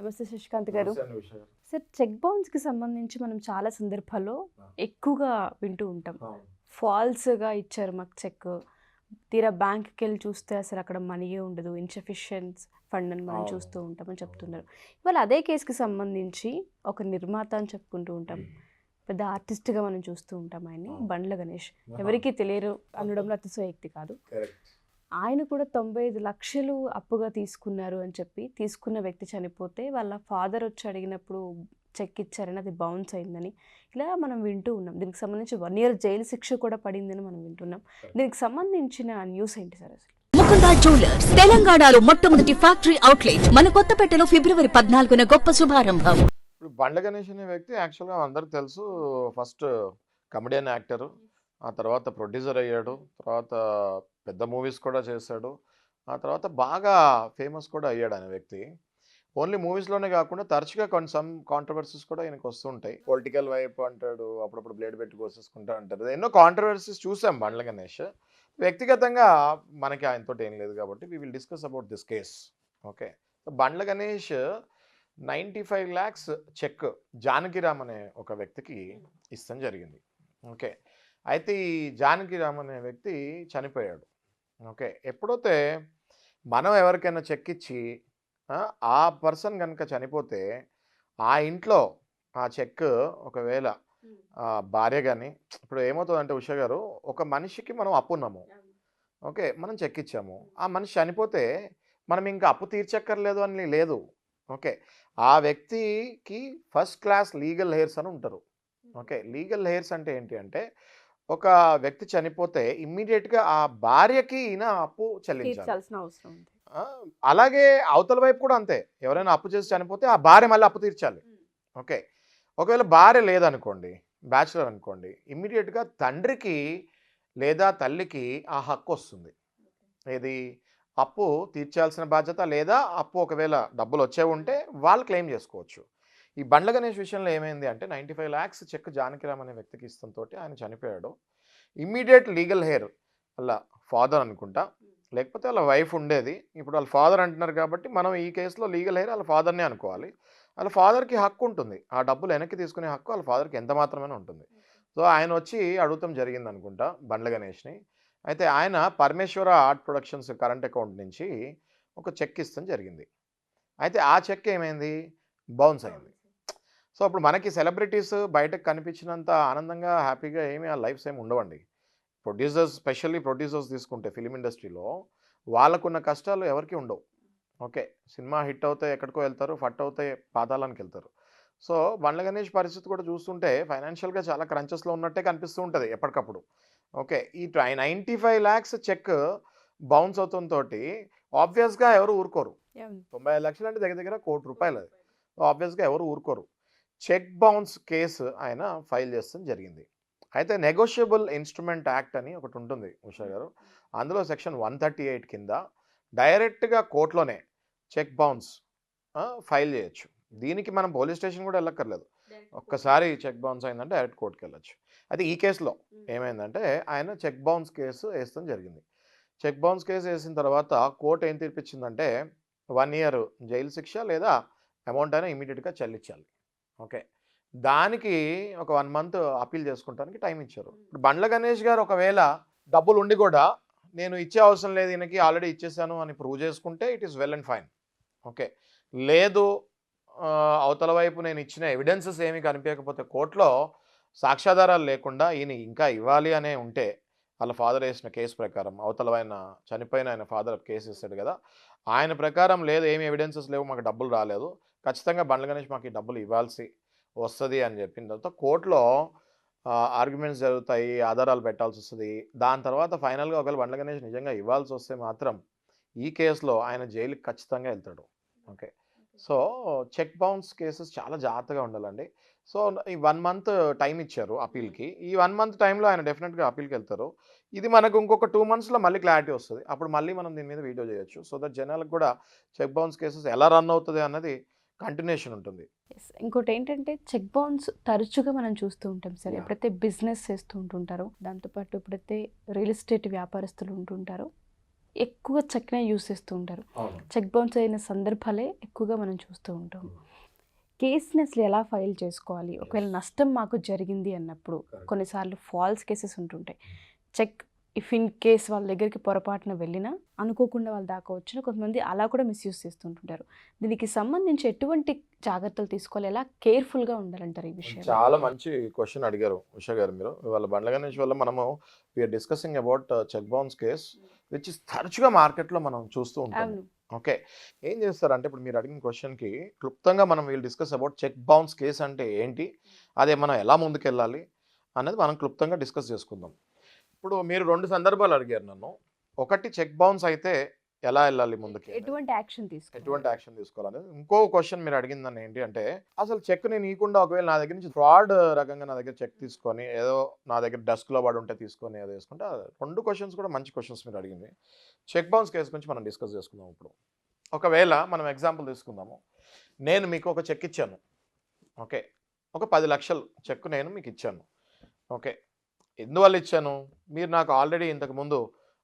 నమస్తే శశికాంత్ గారు. నమస్తే అండి ఉషా గారు. సార్, చెక్ బౌన్స్‌కి సంబంధించి మనం చాలా సందర్భాల్లో ఆ! ఎక్కువగా వింటూ ఉంటాం. అవును. ఫాల్స్‌గా ఇచ్చారు మాకు చెక్. తీరా బ్యాంక్‌కెళ్ళి చూస్తే అసలు అక్కడ మనీయే ఉండదు. ఇన్‌సఫిషియెంట్ ఫండ్ అని మనం అవును. చూస్తూ ఉంటామని అవును. చెప్తున్నారు. ఇవాళ అదే కేస్‌కి సంబంధించి ఒక నిర్మాత అని చెప్పుకుంటూ ఉంటాం. పెద్ద ఆర్టిస్ట్‌గా మనం చూస్తూ ఉంటాం ఆయన్ని. అవును. బండ్ల గణేష్. ఆహా! ఎవరికీ తెలియరు అనడంలో అతిశయోక్తి కాదు. కరెక్ట్. ఆయన కూడా 95,00,000 అప్పుగా తీసుకున్నారు అని చెప్పి, తీసుకున్న వ్యక్తి చనిపోతే వాళ్ళ ఫాదర్ వచ్చి అడిగినప్పుడు చెక్ ఇచ్చారని అది బౌన్స్ అయిందని, ఇలా మనం వింటూ ఉన్నాం. దీనికి సంబంధించి 1 ఇయర్ జైలు శిక్ష కూడా పడిందని మనం వింటున్నాం. దీనికి సంబంధించిన న్యూస్ ఏంటి సార్ అసలు? ముకుందా జ్యువెలర్స్ తెలంగాణలో మొట్టమొదటి ఫ్యాక్టరీ అవుట్లెట్ మన కొత్తపేటలో ఫిబ్రవరి 14న గొప్ప శుభారంభం. ఇప్పుడు బండ్ల గణేష్ అనే వ్యక్తి యాక్చువల్‌గా అందరికి తెలుసు. First comedian actor. ఆ తర్వాత ప్రొడ్యూసర్ అయ్యాడు. తర్వాత పెద్ద మూవీస్ కూడా చేశాడు. ఆ తర్వాత బాగా ఫేమస్ కూడా అయ్యాడు అనే వ్యక్తి. ఓన్లీ మూవీస్‌లోనే కాకుండా తరచుగా సమ్ కాంట్రోవర్సీస్ కూడా ఈయనకి వస్తూ ఉంటాయి. పొలిటికల్ వైపు అంటాడు. అప్పుడప్పుడు బ్లేడ్ పెట్టి కోసేసుకుంటా అంటారు. ఎన్నో కాంట్రోవర్సీస్ చూసాం బండ్ల గణేష్. వ్యక్తిగతంగా మనకి ఆయనతోటి ఏం లేదు కాబట్టి we will discuss about this case. Okay. Bandla Ganesh 95,00,000 cheque Janakiram అనే ఒక వ్యక్తికి ఇస్తం జరిగింది. ఓకే. అయితే ఈ జానకిరామ్ అనే వ్యక్తి చనిపోయాడు. ఓకే. ఎప్పుడైతే మనం ఎవరికైనా చెక్ ఇచ్చి ఆ పర్సన్ గనుక చనిపోతే ఆ ఇంట్లో ఆ చెక్ ఒకవేళ భార్య గాని ఇప్పుడు ఏమవుతుందంటే ఉషా గారు, ఒక మనిషికి మనం అప్పున్నాము. ఓకే. మనం చెక్ ఇచ్చాము. ఆ మనిషి చనిపోతే మనం ఇంకా అప్పు తీర్చక్కర్లేదు అని లేదు. ఓకే. ఆ వ్యక్తికి ఫస్ట్ క్లాస్ లీగల్ హెయిర్స్ అని ఉంటారు. ఓకే. లీగల్ హెయిర్స్ అంటే ఏంటి అంటే, ఒక వ్యక్తి చనిపోతే ఇమ్మీడియేట్‌గా ఆ భార్యకి ఈయన అప్పు చెల్లించాలి. తీర్చాల్సిన అవసరం ఉంది. ఆ! అలాగే అవతల వైపు కూడా అంతే. ఎవరైనా అప్పు చేసి చనిపోతే ఆ భార్య మళ్ళీ అప్పు తీర్చాలి. ఓకే. ఒకవేళ భార్య లేదనుకోండి, బ్యాచిలర్ అనుకోండి, ఇమ్మీడియేట్‌గా తండ్రికి లేదా తల్లికి ఆ హక్కొస్తుంది. ఏది? అప్పు తీర్చాల్సిన బాధ్యత లేదా అప్పు ఒకవేళ డబ్బులొచ్చే ఉంటే వాళ్ళు క్లెయిమ్ జేసుకోవచ్చు. ఈ బండ్ల గణేష్ విషయంలో ఏమైంది అంటే 95,00,000 చెక్ జానకిరామ్ అనే వ్యక్తికి ఇస్తంతోటి ఆయన చనిపోయాడు. ఇమ్మీడియేట్ లీగల్ హెయిర్ ఆళ్ళ ఫాదర్ అనుకుంటా. లేకపోతే ఆళ్ళ వైఫ్ ఉండేది. ఇప్పుడు ఆళ్ళ ఫాదర్ అంటున్నారు కాబట్టి మనం ఈ కేస్‌లో లీగల్ హెయిర్ ఆళ్ళ ఫాదర్‌నే అనుకోవాలి. ఆళ్ళ ఫాదర్‌కి హక్కుంటుంది. ఆ డబ్బులు వెనక్కి తీసుకునే హక్కు ఆళ్ళ ఫాదర్‌కి ఎంత మాత్రమైనా ఉంటుంది. సో, ఆయనొచ్చి అడగటం జరిగిందనుకుంటా బండ్ల గణేష్‌ని. అయితే ఆయన పరమేశ్వర ఆర్ట్ ప్రొడక్షన్స్ కరెంట్ అకౌంట్ నుంచి ఒక చెక్ ఇస్తం జరిగింది. అయితే ఆ చెక్ ఏమైంది? బౌన్స్ అయింది. సో, అప్పుడు మనకి సెలబ్రిటీస్ బయటకు కనిపించినంత ఆనందంగా, హ్యాపీగా ఏమి ఆ లైఫ్స్ ఏమి ఉండవండి. ప్రొడ్యూసర్స్ స్పెషల్లీ ప్రొడ్యూసర్స్ తీసుకుంటే ఫిల్మ్ ఇండస్ట్రీలో వాళ్ళకున్న కష్టాలు ఎవరికీ ఉండవు. ఓకే. సినిమా హిట్ అవుతే ఎక్కడికో వెళ్తారు. ఫట్ అవుతే పాతాళానికెళ్తారు. సో, బండ్ల గణేష్ పరిస్థితి కూడా చూస్తుంటే ఫైనాన్షియల్‌గా చాలా క్రంచెస్‌లో ఉన్నట్టే కనిపిస్తూ ఉంటది ఎప్పటికప్పుడు. ఓకే. ఈ 95,00,000 చెక్ బౌన్స్ అవుతంతోటి ఆబ్వియస్‌గా ఎవరు ఊరుకోరు. అవును. 95,00,000 అంటే దగ్గర దగ్గర ₹1,00,00,000 అది. ఆబ్వియస్‌గా ఎవరు ఊరుకోరు. చెక్ బౌన్స్ కేసు ఆయన ఫైల్ చేస్తం జరిగింది. అయితే నెగోషియబుల్ ఇన్‌స్ట్రుమెంట్ యాక్ట్ అని ఒకటుంటుంది ఉషా గారు. అందులో సెక్షన్ 138 కింద డైరెక్ట్‌గా కోర్ట్‌లోనే చెక్ బౌన్స్ ఫైల్ చేయొచ్చు. దీనికి మనం పోలీస్ స్టేషన్ కూడా ఎళ్ళక్కర్లేదు. ఒక్కసారి చెక్ బౌన్స్ అయిందంటే డైరెక్ట్ కోర్ట్‌కెళ్ళొచ్చు. అయితే ఈ కేసులో ఏమైందంటే ఆయన చెక్ బౌన్స్ కేసు ఏస్తం జరిగింది. చెక్ బౌన్స్ కేసు ఏసిన తర్వాత కోర్ట్ ఏం తీర్పిచ్చిందంటే 1 ఇయర్ జైలు శిక్ష లేదా అమౌంట్ అయినా ఇమ్మీడియేట్‌గా చెల్లించాలి. ఓకే. దానికి ఒక 1 మంత్ అప్పీల్ చేసుకుంటానికి టైం ఇచ్చారు. ఇప్పుడు బండ్ల గణేష్ గారు ఒకవేళ డబ్బులుండి కూడా నేను ఇచ్చే అవసరం లేదు ఈయనకి ఆల్రెడీ ఇచ్చేసాను అని ప్రూవ్ చేసుకుంటే it is well and fine. Okay. లేదు అవతల వైపు నేను ఇచ్చిన ఎవిడెన్సెస్ ఏమి కనిపియకపోతే కోర్ట్‌లో సాక్ష్యాధారాలు లేకుండా ఈయన ఇంకా ఇవ్వాలి అనే ఉంటే వాళ్ళ ఫాదర్ ఏసిన కేసు ప్రకారం అవతల చనిపోయిన ఆయన ఫాదర్ కేసు ఏసాడు గదా! ఆయన ప్రకారం లేదు ఏమి ఎవిడెన్సెస్ లేవు మాకు డబ్బులు రాలేదు. ఖచ్చితంగా బండ్ల గణేష్ మాకు ఈ డబ్బులు ఇవ్వాల్సి వస్తది అని చెప్పిన తర్వాత కోర్ట్‌లో ఆర్గ్యుమెంట్స్ జరుగుతాయి. ఆధారాలు పెట్టాల్సొస్తది. దాని తర్వాత ఫైనల్‌గా ఒకవేళ బండ్ల గణేష్ నిజంగా ఇవ్వాల్సొస్తే మాత్రం ఈ కేస్‌లో ఆయన జైలుకి ఖచ్చితంగా ఎళ్తాడు. Okay. So, check bounce cases చాలా జాగ్రత్తగా ఉండాలండి. సో, ఈ 1 మంత్ టైమ్ ఇచ్చారు అప్పీల్‌కి. ఈ 1 మంత్ టైమ్‌లో ఆయన డెఫినిట్‌గా అప్పీల్‌కెళ్తారు. ఇది మనకు ఇంకొక 2 మంత్స్‌లో మళ్ళీ క్లారిటీ వస్తది. అప్పుడు మళ్ళీ మనం దీని మీద వీడియో చేయొచ్చు. సో దట్ జనాలకు కూడా చెక్ బౌన్స్ కేసెస్ ఎలా రన్ అవుతది అన్నది కంటిన్యూషన్ ఉంటుంది. యెస్. ఇంకోటేంటంటే చెక్ బౌన్స్ తరచుగా మనం చూస్తూ ఉంటాం సార్. యాహ్! ఎప్పుడైతే బిజినెస్ చేస్తూ ఉంటుంటారో, దాంతో పాటు ఎప్పుడైతే రియల్ ఎస్టేట్ వ్యాపారస్తులు ఉంటుంటారో, ఎక్కువగా చెక్‌నే యూజ్ చేస్తూ ఉంటారు. అవును. చెక్ బౌన్స్ అయిన సందర్భాలే ఎక్కువగా మనం చూస్తూ ఉంటాం. కేస్‌ని అసలు ఎలా ఫైల్ చేసుకోవాలి? ఒకవేళ నష్టం మాకు జరిగింది అన్నప్పుడు కొన్నిసార్లు ఫాల్స్ కేసెస్ ఉంటుంటాయి. చెక్ ఇఫ్ ఇన్ కేస్ వాళ్ళ దగ్గరికి పొరపాటున వెళ్ళినా అనుకోకుండా వాళ్ళ దాకా వచ్చినా కొంతమంది అలా కూడా మిస్‌యూజ్ చేస్తుంటుంటారు. దీనికి సంబంధించి ఎటువంటి జాగ్రత్తలు తీసుకోవాలి? ఎలా కేర్‌ఫుల్‌గా ఉండాలంటారు ఈ విషయంలో? చాలా మంచి క్వశ్చన్ అడిగారు ఉషా గారు మీరు. ఇవాళ బండ్ల గణేష్ వల్ల మనము we are discussing about cheque bounce case which is తరచుగా మార్కెట్‌లో మనం చూస్తూ ఉంటాము. అవును. ఓకే. ఏం చేస్తారంటే ఇప్పుడు మీరు అడిగిన క్వశ్చన్‌కి క్లుప్తంగా మనం we'll discuss about cheque bounce case అంటే ఏంటి? అదే మనం ఎలా ముందుకెళ్ళాలి? అనేది మనం క్లుప్తంగా డిస్కస్ చేసుకుందాం. ఇప్పుడు మీరు 2 సందర్భాలు అడిగారు నన్ను. ఒకటి చెక్ బౌన్స్ అయితే ఎలా ఎళ్ళాలి ముందుకి అనేది. ఎటువంటి యాక్షన్ తీసుకోవాలి? ఎటువంటి యాక్షన్ తీసుకోవాలనేది. ఇంకో క్వశ్చన్ మీరు అడిగిన దాన్ని ఏంటి అంటే, అసలు చెక్ నేను ఇయకుండా ఒకవేళ నా దగ్గర నుంచి ఫ్రాడ్ రకంగా నా దగ్గర చెక్ తీసుకొని, ఏదో నా దగ్గర డెస్క్‌లో పడి ఉంటే తీసుకొని ఏదో చేసుకుంటే 2 క్వశ్చన్స్ కూడా మంచి క్వశ్చన్స్ మీరు అడిగింది. చెక్ బౌన్స్ కేస్ గురించి మనం డిస్కస్ చేసుకుందాం ఇప్పుడు. ఒకవేళ మనం ఎగ్జాంపుల్ తీసుకుందాము. నేను మీకు ఒక చెక్ ఇచ్చాను. ఓకే. ఒక 10,00,000 చెక్ నేను మీకు ఇచ్చాను. ఓకే. ఎందువల్ల ఇచ్చాను? మీరు నాకు ఆల్రెడీ ఇంతకుముందు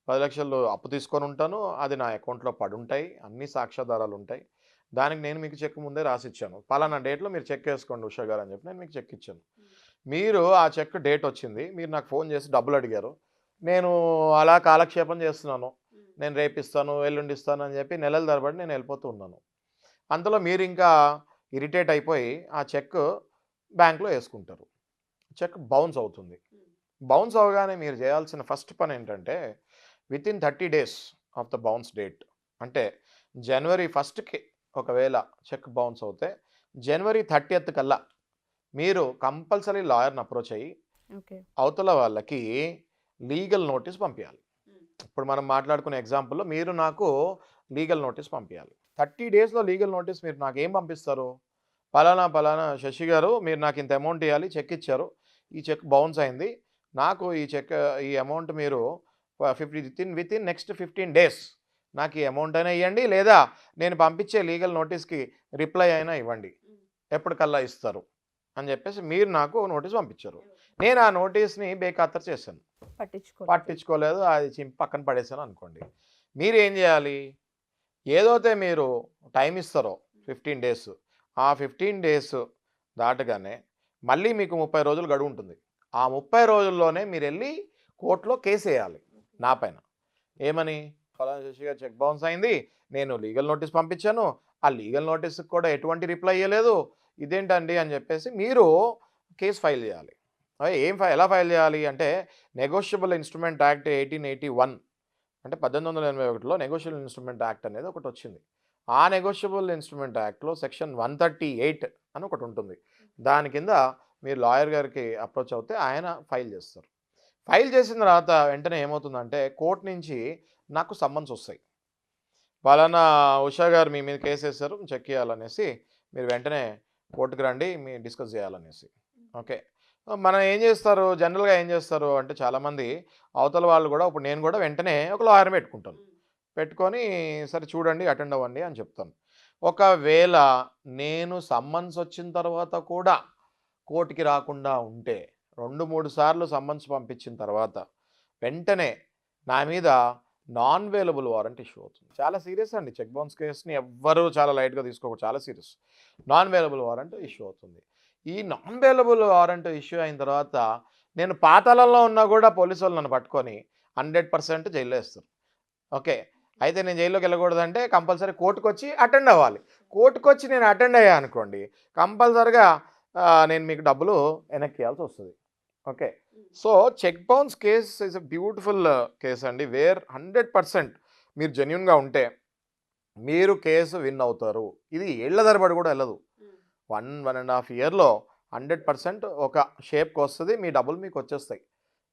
10,00,000 అప్పు తీసుకొని ఉంటాను. అది నా అకౌంట్‌లో పడుంటాయి. అన్ని సాక్ష్యాధారాలు ఉంటాయి. దానికి నేను మీకు చెక్ ముందే రాసిచ్చాను. పలానా డేట్‌లో మీరు చెక్ ఏసుకోండి ఉషా గారు అని చెప్పి నేను మీకు చెక్ ఇచ్చాను. మీరు ఆ చెక్ డేట్ వచ్చింది. మీరు నాకు ఫోన్ చేసి డబ్బులు అడిగారు. నేను అలా కాలక్షేపం చేస్తున్నాను. నేను రేపిస్తాను, ఎల్లుండి ఇస్తాను అని చెప్పి నెలల తరబడి నేను వెళ్ళిపోతూ ఉన్నాను. అంతలో మీరు ఇంకా ఇరిటేట్ అయిపోయి ఆ చెక్ బ్యాంక్‌లో ఏసుకుంటారు. చెక్ బౌన్స్ అవుతుంది. బౌన్స్ అవ్వగానే మీరు చేయాల్సిన ఫస్ట్ పని ఏంటంటే within 30 days of the bounce date అంటే జనవరి 1కి ఒకవేళ చెక్ బౌన్స్ అవుతే జనవరి 30th కల్లా మీరు కంపల్సరీ లాయర్ని అప్రోచ్ అయ్యి ఓకే. అవతల వాళ్ళకి లీగల్ నోటీస్ పంపించాలి. ఇప్పుడు మనం మాట్లాడుకునే ఎగ్జాంపుల్లో మీరు నాకు లీగల్ నోటీస్ పంపించాలి. 30 డేస్లో లీగల్ నోటీస్ మీరు నాకు ఏం పంపిస్తారు? పలానా పలానా శశి గారు మీరు నాకు ఇంత అమౌంట్ ఇవ్వాలి, చెక్ ఇచ్చారు, ఈ చెక్ బౌన్స్ అయింది, నాకు ఈ అమౌంట్ మీరు వితిన్ నెక్స్ట్ 15 డేస్ నాకు ఈ అమౌంట్ అయినా ఇవ్వండి, లేదా నేను పంపించే లీగల్ నోటీస్కి రిప్లై అయినా ఇవ్వండి, ఎప్పటికల్లా ఇస్తారు అని చెప్పేసి మీరు నాకు నోటీస్ పంపించారు. నేను ఆ నోటీస్ని బేఖాతరు చేశాను, పట్టించుకోలేదు, అది చింపి పక్కన పడేసాను అనుకోండి. మీరు ఏం చేయాలి? ఏదైతే మీరు టైం ఇస్తారో 15 డేస్, ఆ 15 డేస్ దాటగానే మళ్ళీ మీకు 30 రోజులు గడువు ఉంటుంది. ఆ 30 రోజుల్లోనే మీరు వెళ్ళి కోర్టులో కేసు వేయాలి నా పైన. ఏమని? ఫలానా శశి గారు చెక్ బౌన్స్ అయింది, నేను లీగల్ నోటీస్ పంపించాను, ఆ లీగల్ నోటీస్కి కూడా ఎటువంటి రిప్లై ఇవ్వలేదు, ఇదేంటండి అని చెప్పేసి మీరు కేసు ఫైల్ చేయాలి. ఎలా ఫైల్ చేయాలి అంటే నెగోషియబుల్ ఇన్స్ట్రుమెంట్ యాక్ట్ 1881 అంటే 1881లో నెగోషియబుల్ ఇన్స్ట్రుమెంట్ యాక్ట్ అనేది ఒకటి వచ్చింది. ఆ నెగోషియబుల్ ఇన్స్ట్రుమెంట్ యాక్ట్లో సెక్షన్ 138 అని ఒకటి ఉంటుంది. దాని కింద మీరు లాయర్ గారికి అప్రోచ్ అవుతే ఆయన ఫైల్ చేస్తారు. ఫైల్ చేసిన తర్వాత వెంటనే ఏమవుతుందంటే కోర్టు నుంచి నాకు సమ్మన్స్ వస్తాయి. పలానా ఉషా గారు మీ మీద కేసు వేశారు, చెక్ చేయాలనేసి మీరు వెంటనే కోర్టుకు రండి, మీ డిస్కస్ చేయాలనేసి. ఓకే. మనం ఏం చేస్తారు, జనరల్గా ఏం చేస్తారు అంటే చాలామంది అవతల వాళ్ళు కూడా, ఇప్పుడు నేను కూడా వెంటనే ఒక లాయర్ని పెట్టుకుంటాను. పెట్టుకొని సరే చూడండి, అటెండ్ అవ్వండి అని చెప్తాను. ఒకవేళ నేను సమ్మన్స్ వచ్చిన తర్వాత కూడా కోర్టుకి రాకుండా ఉంటే 2-3 సార్లు సమ్మన్స్ పంపించిన తర్వాత వెంటనే నా మీద నాన్ వేలబుల్ వారెంట్ ఇష్యూ అవుతుంది. చాలా సీరియస్ అండి. చెక్ బౌన్స్ కేసుని ఎవ్వరూ చాలా లైట్గా తీసుకోకూడదు, చాలా సీరియస్. నాన్ వేలబుల్ వారెంట్ ఇష్యూ అవుతుంది. ఈ నాన్ వేలబుల్ వారెంట్ ఇష్యూ అయిన తర్వాత నేను పాతాళంలో ఉన్నా కూడా పోలీసు వాళ్ళు నన్ను పట్టుకొని 100% జైల్లో వేస్తారు. ఓకే. అయితే నేను జైల్లోకి వెళ్ళకూడదంటే కంపల్సరీ కోర్టుకు వచ్చి అటెండ్ అవ్వాలి. కోర్టుకు వచ్చి నేను అటెండ్ అయ్యా అనుకోండి, కంపల్సరిగా నేను మీకు డబ్బులు వెనక్కి ఇవ్వాల్సి వస్తుంది. Okay. So check bounce case is a beautiful case అండి, వేర్ 100% మీరు జెన్యున్గా ఉంటే మీరు కేసు విన్ అవుతారు. ఇది ఏళ్ల తరబడి కూడా వెళ్ళదు. 1.5 ఇయర్లో 100% ఒక షేప్కి వస్తుంది, మీ డబ్బులు మీకు వచ్చేస్తాయి.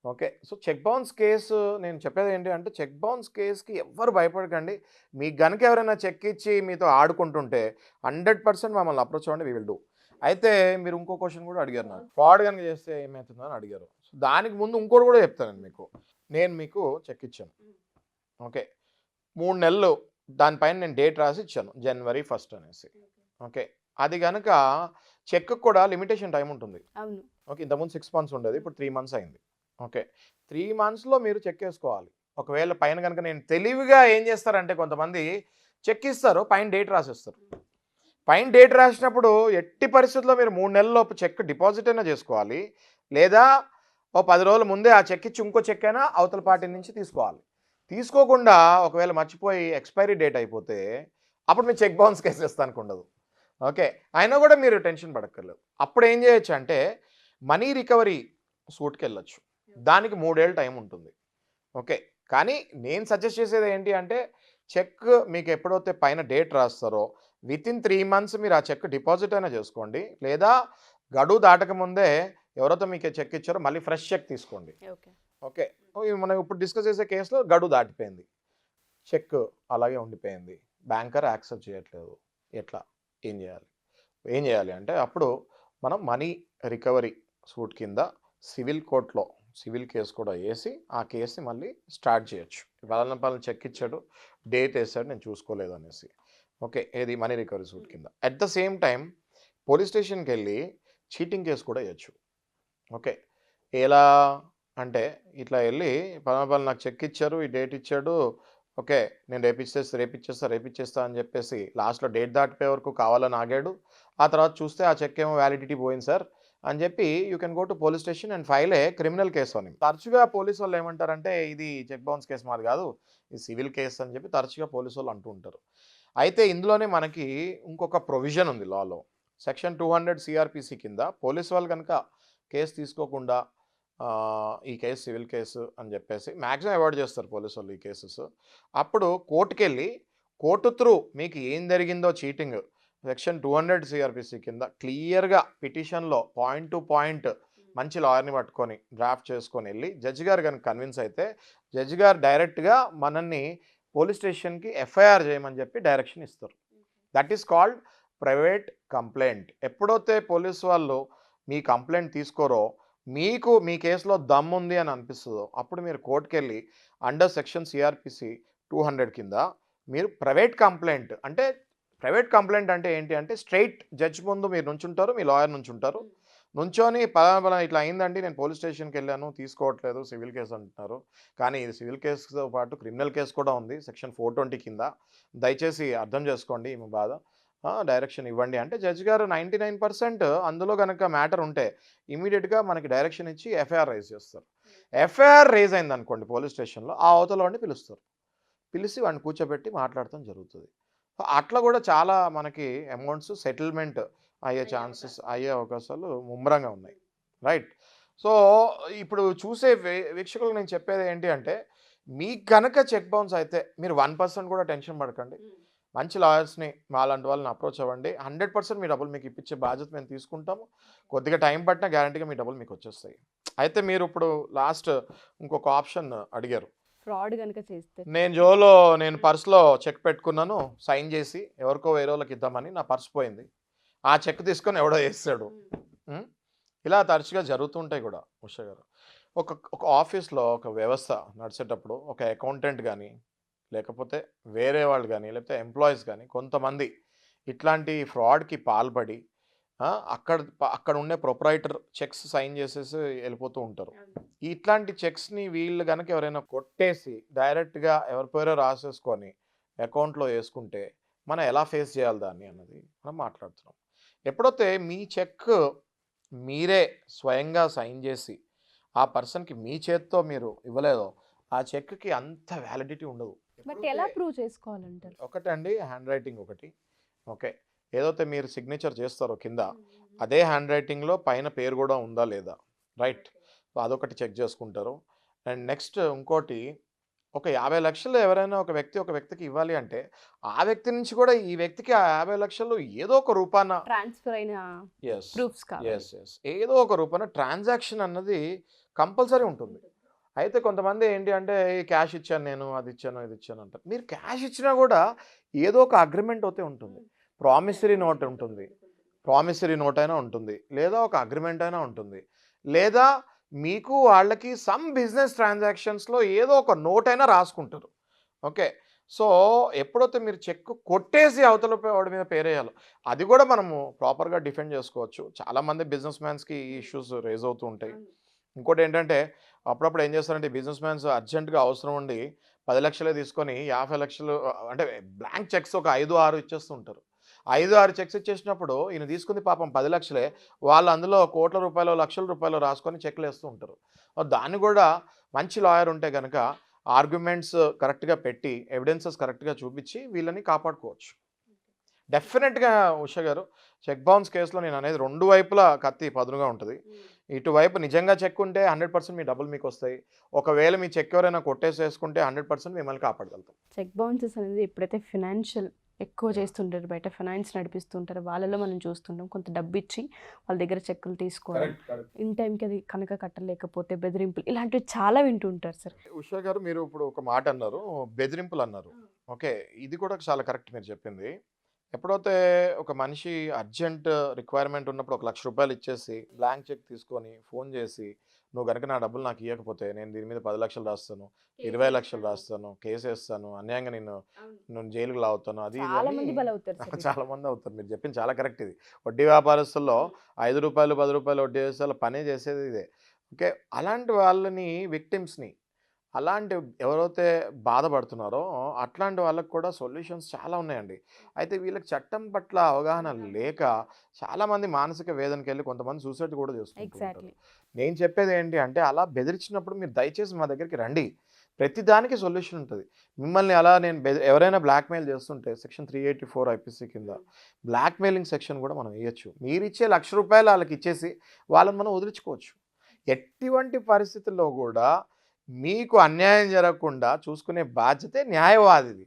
Okay. So check bounce case నేను చెప్పేది ఏంటి అంటే చెక్ బౌన్స్ కేసుకి ఎవ్వరు భయపడకండి. మీకు గనుక ఎవరైనా చెక్ ఇచ్చి మీతో ఆడుకుంటుంటే 100% మమ్మల్ని అప్రోచ్ అవ్వండి, వీ విల్ డూ. అయితే మీరు ఇంకో క్వశ్చన్ కూడా అడిగారు, నాకు ఫ్రాడ్ కనుక చేస్తే ఏమవుతుందో అని అడిగారు. సో దానికి ముందు ఇంకోటి కూడా చెప్తాను మీకు. నేను మీకు చెక్ ఇచ్చాను. ఓకే. 3 నెలలు దానిపైన నేను డేట్ రాసి ఇచ్చాను, జనవరి 1 అనేసి. ఓకే. అది కనుక చెక్ కూడా లిమిటేషన్ టైం ఉంటుంది. ఓకే. ఇంతకుముందు 6 మంత్స్ ఉండేది, ఇప్పుడు 3 మంత్స్ అయింది. ఓకే. 3 మంత్స్లో మీరు చెక్ వేసుకోవాలి. ఒకవేళ పైన కనుక నేను తెలివిగా ఏం చేస్తారంటే కొంతమంది చెక్ ఇస్తారు, పైన డేట్ రాసేస్తారు. పైన డేట్ రాసినప్పుడు ఎట్టి పరిస్థితుల్లో మీరు 3 నెలల్లోపు చెక్ డిపాజిట్ అయినా చేసుకోవాలి, లేదా ఓ 10 రోజుల ముందే ఆ చెక్ ఇచ్చి ఇంకో చెక్ అయినా అవతల పార్టీ నుంచి తీసుకోవాలి. తీసుకోకుండా ఒకవేళ మర్చిపోయి ఎక్స్పైరీ డేట్ అయిపోతే అప్పుడు మీరు చెక్ బౌన్స్ కేసు ఇస్తానికి ఉండదు. ఓకే, అయినా కూడా మీరు టెన్షన్ పడక్కర్లేదు. అప్పుడు ఏం చేయొచ్చు అంటే మనీ రికవరీ సూట్కి వెళ్ళొచ్చు. దానికి 3 ఏళ్ళు టైం ఉంటుంది. ఓకే, కానీ నేను సజెస్ట్ చేసేది ఏంటి అంటే చెక్ మీకు ఎప్పుడైతే పైన డేట్ రాస్తారో వితిన్ 3 మంత్స్ మీరు ఆ చెక్ డిపాజిట్ అయినా చేసుకోండి, లేదా గడువు దాటక ముందే ఎవరైతే మీకు చెక్ ఇచ్చారో మళ్ళీ ఫ్రెష్ చెక్ తీసుకోండి. ఓకే. ఓకే, మనం ఇప్పుడు డిస్కస్ చేసే కేసులో గడువు దాటిపోయింది, చెక్ అలాగే ఉండిపోయింది, బ్యాంకర్ యాక్సెప్ట్ చేయట్లేదు, ఎట్లా ఏం చేయాలి అంటే అప్పుడు మనం మనీ రికవరీ సూట్ కింద సివిల్ కోర్టులో సివిల్ కేసు కూడా వేసి ఆ కేసుని మళ్ళీ స్టార్ట్ చేయొచ్చు. పలానా చెక్ ఇచ్చాడు, డేట్ వేసాడు, నేను చూసుకోలేదు అనేసి. ఓకే, ఏది మనీ రికవరీ సూట్ కింద. At the same time police స్టేషన్కి వెళ్ళి చీటింగ్ కేసు కూడా వేయచ్చు. ఓకే, ఎలా అంటే ఇట్లా వెళ్ళి పలానా నాకు చెక్ ఇచ్చారు, ఈ డేట్ ఇచ్చాడు, ఓకే నేను రేపిచ్చేస్తా అని చెప్పేసి లాస్ట్లో డేట్ దాటిపోయే వరకు కావాలని ఆగాడు, ఆ తర్వాత చూస్తే ఆ చెక్ ఏమో వ్యాలిడిటీ పోయింది సార్ అని చెప్పి you can go to police station and file A criminal case అని. తరచుగా పోలీసు వాళ్ళు ఏమంటారంటే ఇది చెక్ బౌన్స్ కేసు మాది కాదు, ఇది సివిల్ కేసు అని చెప్పి తరచుగా పోలీసు వాళ్ళు అంటూ ఉంటారు. అయితే ఇందులోనే మనకి ఇంకొక ప్రొవిజన్ ఉంది లాలో, సెక్షన్ 200 సిఆర్పిసి కింద పోలీసు వాళ్ళు కనుక కేసు తీసుకోకుండా ఈ కేసు సివిల్ కేసు అని చెప్పేసి మ్యాక్సిమం అవాయిడ్ చేస్తారు పోలీసు వాళ్ళు ఈ కేసెస్. అప్పుడు కోర్టుకెళ్ళి కోర్టు త్రూ మీకు ఏం జరిగిందో చీటింగ్ సెక్షన్ 200 సిఆర్పిసి కింద క్లియర్గా పిటిషన్లో పాయింట్ టు పాయింట్ మంచి లాయర్ని పట్టుకొని డ్రాఫ్ట్ చేసుకొని వెళ్ళి జడ్జి గారు కనుక కన్విన్స్ అయితే జడ్జి గారు డైరెక్ట్గా మనల్ని పోలీస్ స్టేషన్కి ఎఫ్ఐఆర్ చేయమని చెప్పి డైరెక్షన్ ఇస్తారు. That is called private complaint. ఎప్పుడైతే పోలీసు వాళ్ళు మీ కంప్లైంట్ తీసుకోరో, మీకు మీ కేసులో దమ్ముంది అని అనిపిస్తుందో, అప్పుడు మీరు కోర్టుకి వెళ్ళి అండర్ సెక్షన్ సిఆర్పిసి 200 కింద మీరు ప్రైవేట్ కంప్లైంట్ అంటే ఏంటి అంటే స్ట్రైట్ జడ్జ్ ముందు మీరు నుంచుంటారు, మీ లాయర్ నుంచుంటారు, నుంచొని పలానా ఇట్లా అయిందండి, నేను పోలీస్ స్టేషన్కి వెళ్ళాను, తీసుకోవట్లేదు, సివిల్ కేసు అంటున్నారు, కానీ ఇది సివిల్ కేసుతో పాటు క్రిమినల్ కేసు కూడా ఉంది సెక్షన్ 420 కింద, దయచేసి అర్థం చేసుకోండి మీ బాధ, డైరెక్షన్ ఇవ్వండి అంటే జడ్జి గారు 99% అందులో కనుక మ్యాటర్ ఉంటే ఇమీడియట్గా మనకి డైరెక్షన్ ఇచ్చి ఎఫ్ఐఆర్ రైజ్ చేస్తారు. ఎఫ్ఐఆర్ రైజ్ అయింది అనుకోండి పోలీస్ స్టేషన్లో, ఆ అవతల వాడిని పిలుస్తారు, పిలిచి వాడిని కూర్చోబెట్టి మాట్లాడటం జరుగుతుంది. అట్లా కూడా చాలా మనకి అమౌంట్స్ సెటిల్మెంట్ అయ్యే అవకాశాలు ముమ్మరంగా ఉన్నాయి. రైట్, సో ఇప్పుడు చూసే వీక్షకులకు నేను చెప్పేది ఏంటి అంటే మీకు కనుక చెక్ బౌన్స్ అయితే మీరు 1% కూడా టెన్షన్ పడకండి, మంచి లాయర్స్ని మాలాంటి వాళ్ళని అప్రోచ్ అవ్వండి, 100% మీ డబ్బులు మీకు ఇప్పించే బాధ్యత మేము తీసుకుంటాము. కొద్దిగా టైం పట్టినా గ్యారంటీగా మీ డబ్బులు మీకు వచ్చేస్తాయి. అయితే మీరు ఇప్పుడు లాస్ట్ ఇంకొక ఆప్షన్ అడిగారు, ఫ్రాడ్ కనుక చేస్తే నేను పర్సులో చెక్ పెట్టుకున్నాను, సైన్ చేసి ఎవరికో వేరే వాళ్ళకి ఇద్దామని నా పర్స్ పోయింది, ఆ చెక్ తీసుకొని ఎవడో వేస్తాడు. ఇలా తరచుగా జరుగుతుంటాయి కూడా ఉషా గారు. ఒక ఆఫీస్లో ఒక వ్యవస్థ నడిచేటప్పుడు ఒక అకౌంటెంట్ కానీ లేకపోతే వేరే వాళ్ళు కానీ లేకపోతే ఎంప్లాయీస్ కానీ కొంతమంది ఇట్లాంటి ఫ్రాడ్కి పాల్పడి అక్కడ ఉండే ప్రొపరైటర్ చెక్స్ సైన్ చేసేసి వెళ్ళిపోతూ ఉంటారు. ఇట్లాంటి చెక్స్ని వీళ్ళు కనుక ఎవరైనా కొట్టేసి డైరెక్ట్గా ఎవరి పేరో రాసేసుకొని అకౌంట్లో వేసుకుంటే మనం ఎలా ఫేస్ చేయాలి దాన్ని అన్నది మనం మాట్లాడుతున్నాం. ఎప్పుడైతే మీ చెక్ మీరే స్వయంగా సైన్ చేసి ఆ పర్సన్కి మీ చేత్తో మీరు ఇవ్వలేదో ఆ చెక్కి అంత వ్యాలిడిటీ ఉండదు. బట్ ఎలా ప్రూవ్ చేసుకోవాలంటారు? ఒకటండి హ్యాండ్ రైటింగ్ ఒకటి, ఓకే, ఏదైతే మీరు సిగ్నేచర్ చేస్తారో కింద అదే హ్యాండ్ రైటింగ్లో పైన పేరు కూడా ఉందా లేదా, రైట్, సో అదొకటి చెక్ చేసుకుంటారు. అండ్ నెక్స్ట్ ఇంకోటి, ఒక 50 లక్షలు ఎవరైనా ఒక వ్యక్తికి ఇవ్వాలి అంటే ఆ వ్యక్తి నుంచి కూడా ఈ వ్యక్తికి ఆ 50 లక్షలు ఏదో ఒక రూపాన ట్రాన్స్ఫర్ అయిన ప్రూఫ్స్ ఏదో ఒక రూపాన ట్రాన్సాక్షన్ అన్నది కంపల్సరీ ఉంటుంది. అయితే కొంతమంది ఏంటి అంటే క్యాష్ ఇచ్చాను నేను, అది ఇచ్చాను ఇది ఇచ్చాను అంటారు. మీరు క్యాష్ ఇచ్చినా కూడా ఏదో ఒక అగ్రిమెంట్ అయితే ఉంటుంది, ప్రామిసరీ నోట్ అయినా ఉంటుంది, లేదా ఒక అగ్రిమెంట్ అయినా ఉంటుంది, లేదా మీకు వాళ్ళకి సమ్ బిజినెస్ ట్రాన్సాక్షన్స్లో ఏదో ఒక నోట్ అయినా రాసుకుంటారు. ఓకే, సో ఎప్పుడైతే మీరు చెక్ కొట్టేసి అవతల వాడి మీద పేరేయాలో అది కూడా మనము ప్రాపర్గా డిఫెండ్ చేసుకోవచ్చు. చాలామంది బిజినెస్ మ్యాన్స్కి ఈ ఇష్యూస్ రేజ్ అవుతూ ఉంటాయి. ఇంకోటి ఏంటంటే అప్పుడప్పుడు ఏం చేస్తారంటే బిజినెస్ మ్యాన్స్ అర్జెంట్‌గా అవసరం ఉండి 10 లక్షలే తీసుకొని 50 లక్షలు అంటే బ్లాంక్ చెక్స్ ఒక 5, 6 ఇచ్చేస్తూ ఉంటారు. 5, 6 చెక్స్ ఇచ్చేసినప్పుడు ఈయన తీసుకుంది పాపం 10 లక్షలే. వాళ్ళు అందులో కోట్ల రూపాయలో, లక్షల రూపాయలో రాసుకొని చెక్‌లేస్తూ ఉంటారు. దాన్ని గూడా మంచి లాయర్ ఉంటే గనక ఆర్గ్యుమెంట్స్ కరెక్ట్‌గా పెట్టి, ఎవిడెన్సెస్ కరెక్ట్‌గా చూపించి వీళ్ళని కాపాడుకోవచ్చు. డెఫినెట్‌గా ఉష గారు చెక్ బౌన్స్ కేస్‌లో నేననేది 2 వైపులా కత్తి పదునుగా ఉంటది. ఇటువైపు నిజంగా చెక్ ఉంటే 100% మీ డబ్బులు మీకొస్తాయి. ఒకవేళ మీ చెక్ ఎవరైనా కొట్టేసేసుకుంటే 100% మిమ్మల్ని కాపాడగలుగుతాం. చెక్ బౌన్సెస్ అనేది ఎప్పుడైతే ఫినాన్షియల్ ఎక్కువ చేస్తుంటారు, బయట ఫైనాన్స్ నడిపిస్తుంటారు, వాళ్ళలో మనం చూస్తుంటాం. కొంత డబ్బిచ్చి వాళ్ళ దగ్గర చెక్కులు తీసుకోవడం, ఇన్ టైంకి అది కనుక కట్టలేకపోతే బెదిరింపులు, ఇలాంటివి చాలా వింటుంటారు సార్. ఉషా గారు మీరు ఇప్పుడు ఒక మాట అన్నారు. బెదిరింపులన్నారు. ఓకే. ఇది కూడా చాలా కరెక్ట్ మీరు చెప్పింది. ఎప్పుడైతే ఒక మనిషి అర్జెంట్ రిక్వైర్మెంట్ ఉన్నప్పుడు ఒక రూ. 1,00,000 ఇచ్చేసి బ్లాంక్ చెక్ తీసుకొని ఫోన్ చేసి, "నువ్వు గనుక నా డబ్బులు నాకు ఇయ్యకపోతే నేను దీని మీద 10,00,000 రాస్తాను, 20,00,000 రాస్తాను, కేసేస్తాను, అన్యాయంగా నేను జైలుకి లాగుతాను." అది ఇది చాలా అని మంది బలవుతారు సార్. చాలా మంది అవుతారు. మీరు చెప్పింది చాలా కరెక్ట్ ఇది. వడ్డీ వ్యాపారస్తుల్లో రూ. 5, రూ. 10 వడ్డీ వేస్తే ఆళ్ళ పనే చేసేది ఇదే. ఓకే. అలాంటి వాళ్ళని విక్టిమ్స్‌ని అలాంటి ఎవరైతే బాధపడుతున్నారో అట్లాంటి వాళ్ళకి కూడా సొల్యూషన్స్ చాలా ఉన్నాయండి. అయితే వీళ్ళకి చట్టం పట్ల అవగాహన లేక చాలామంది మానసిక వేదనకెళ్ళి కొంతమంది సూసైడ్ కూడా చేసుకుంటూ ఉంటారు. ఎగ్జాక్ట్లీ. నేను చెప్పేది ఏంటి అంటే అలా బెదిరించినప్పుడు మీరు దయచేసి మా దగ్గరికి రండి. ప్రతి దానికి సొల్యూషన్ ఉంటది. మిమ్మల్ని అలా నేను ఎవరైనా బ్లాక్‌మెయిల్ చేస్తుంటే సెక్షన్ 384 ఐపీసీ కింద బ్లాక్‌మెయిలింగ్ సెక్షన్ కూడా మనం ఎయొచ్చు. మీరిచ్చే రూ. 1,00,000 ఆళ్ళకిచ్చేసి వాళ్ళని మనం వదిలించుకోవచ్చు. ఎటువంటి పరిస్థితుల్లో గూడా మీకు అన్యాయం జరగకుండా చూసుకునే బాధ్యతే న్యాయవాదిది.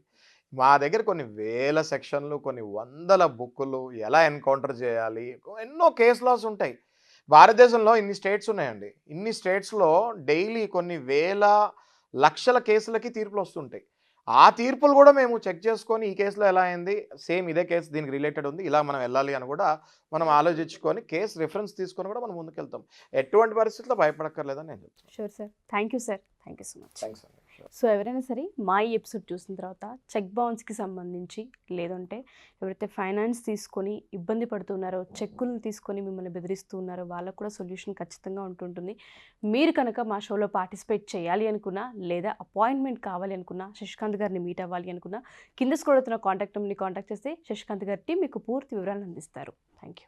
మా దగ్గర కొన్ని వేల సెక్షన్‌లు, కొన్ని వందల బుక్కులు, ఎలా ఎన్‌కౌంటర్ చేయాలి, ఎన్నో కేస్ లాస్ ఉంటాయి. భారతదేశంలో ఇన్ని స్టేట్స్ ఉన్నాయండి. ఇన్ని స్టేట్స్‌లో డైలీ కొన్ని వేల, లక్షల కేసులకి తీర్పులొస్తుంటాయి. ఆ తీర్పులు గూడా మేము చెక్ చేసుకొని ఈ కేసులో ఎలా అయింది, సేమ్ ఇదే కేసు దీనికి రిలేటెడ్ ఉంది, ఇలా మనం వెళ్ళాలి అని గూడా మనం ఆలోచించుకొని కేస్ రిఫరెన్స్ తీసుకొని గూడా మనం ముందుకెళ్తాం. ఎటువంటి పరిస్థితిలో భయపడక్కర్లేదని నేను చెప్తున్నాను. Sure sir. Thank you sir. Thank you so much. Thanks అండి. షూర్. సో ఎవరైనా సరే మా ఈ ఎపిసోడ్ చూసిన తర్వాత చెక్ బౌన్స్కి సంబంధించి, లేదంటే ఎవరైతే ఫైనాన్స్ తీసుకొని ఇబ్బంది పడుతున్నారో, చెక్కులను తీసుకొని మిమ్మల్ని బెదిరిస్తూ ఉన్నారో వాళ్ళకు కూడా సొల్యూషన్ ఖచ్చితంగా ఉంటుంటుంది. మీరు కనుక మా షోలో పార్టిసిపేట్ చేయాలి అనుకున్నా, లేదా అపాయింట్మెంట్ కావాలి అనుకున్నా, శశికాంత్ గారిని మీట్ అవ్వాలి అనుకున్నా, కింద స్క్రోల్ అవుతున్న కాంటాక్ట్ నెంబర్ని కాంటాక్ట్ చేస్తే శశికాంత్ గారి టీం మీకు పూర్తి వివరాలను అందిస్తారు. Thank you.